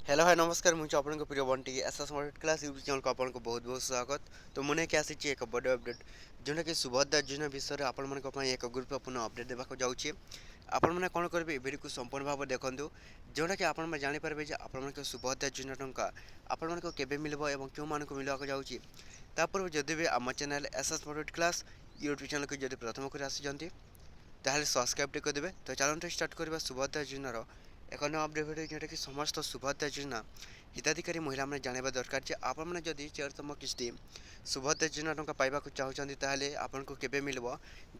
Hello hi नमस्कार मुझे आपन प्रिय Bunty S smart class YouTube channel को आपन बहुत बहुत स्वागत। तो मुझे क्या आसी एक बड़ अपडेट जोटा कि सुभद्रा योजना विषय में आपण मन एक गुरुत्वपूर्ण अपडेट देवाक जाऊँगी। आपण मैंने कौन करेंगे वीडियो को संपूर्ण भाव देखूँ जोटा कि आप जानीपारे आपण सुभद्रा योजना टंका आपण मन केवे मिल और क्यों मानक मिलवाक जाऊँगी। तापर जदि भी आम channel S smart class YouTube channel को जब प्रथम कर आसी सब्सक्राइब करदे। तो चलते स्टार्ट करवा सुभद्रा योजनार एक नया अपडेट भिडियो जोटा कि समस्त सुभद्रा योजना हिताधिकारी महिला मैंने जानवा दरकार जे आपने जदि 4तम किस्ती सुभद्रा योजना टंका पाइबा चाहते ताहले आपको केबे मिलबो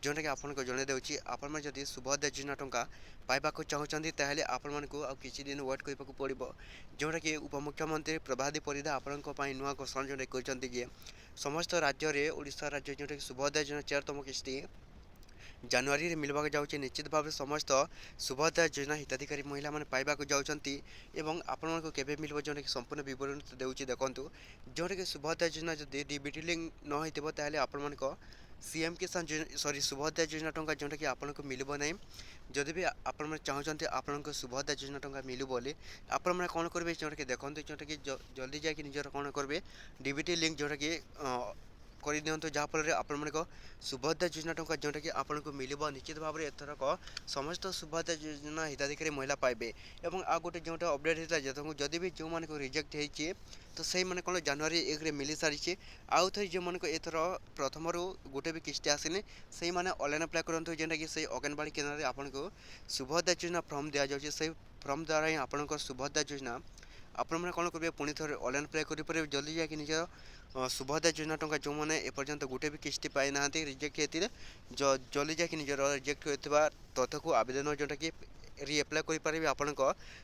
जोटा कि आपको जन देउछि। आपन जदि सुभद्रा योजना टंका पाइबा चाहते ताहले आपण मानकु आ किछि दिन वेट करबाक पड़िबो जोटा कि उपमुख्यमंत्री प्रभादी परिधा आपण नुआ घोषणा जोटा करछन्ति जे समस्त राज्य रे ओडिशा राज्य जोटा कि सुभद्रा योजना 4तम किस्ती जानुरी मिलवाक जाऊँगी। निश्चित भाव समस्त सुभद्रा योजना हिताधिकारी महिला मैंने पाइबा जाऊँगी एवं आपण केवे मिल जोटा कि संपूर्ण बरण देउछि देखूँ जोटा कि सुभद्रा योजना जदि डीबीटी लिंक न होता आपण सीएम किसान सॉरी सुभद्रा योजना टंका जोटा कि आपको मिलबो नहीं। जदि भी आपण चाहते आपन सुभद्रा योजना टंका मिलू बोली आपण कौन करेंगे जोटा कि देखते जोटा कि जल्दी जाकि निजर कौन करेंगे डीबीटी लिंक जोटा कि कर दिंतु जहाँफल आपण सुभद्रा योजना टंका जोटा कि आपको मिल निश्चित भाव में एथरक समस्त सुभद्रा योजना हिताधिकारी महिला पाइबे। और आ गोटे जो अपडेट होता है जदि भी जो मानक रिजेक्ट होती तो से मैंने कौन जनवरी 1 रे मिल सारी आउ थे जो मानक एथर प्रथम गोटे भी किस्ती आसनी से मैंने ऑनलाइन अप्लाई करूँ जेनटा कि अंगनवाड़ी केन्द्र में आपको सुभद्रा योजना फर्म दि जाऊँगी। से फर्म द्वारा ही आप सुभद्रा योजना आपण मैंने कौन करेंगे पुणी थे ऑनलाइन अप्लाई करेंगे जल्दी जाकि निज सुभद्रा योजना टंका जो मैंने एपर्यंत गोटे भी किस्ती पाई ना रिजेक्ट होते जल्दी जाकि निजर रिजेक्ट होता तथ्य को आवेदन जोटा कि रिएप्लाय करेंगे आपण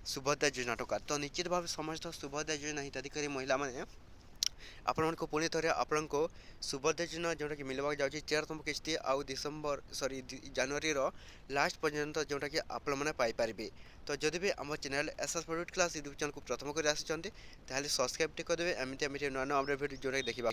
सुभद्रा योजना टंका। तो निश्चित भाव समस्त सुभद्रा योजना हिताधिकारी महिला मैंने आपण पुणी थे आपण सुभद्रा योजना जोटा कि मिलवाक जाऊँगी 4तम किस्ती आउ डिसेम्बर सॉरी जनवरी लास्ट पर्यंत जोटा कि आपण मैंने पाइपर। तो जदि भी आम channel S class YouTube channel को प्रथम कर आसी सब्सक्राइब करदे एमती नुआ नुआ अपडेट भिडियो जोटा देखा।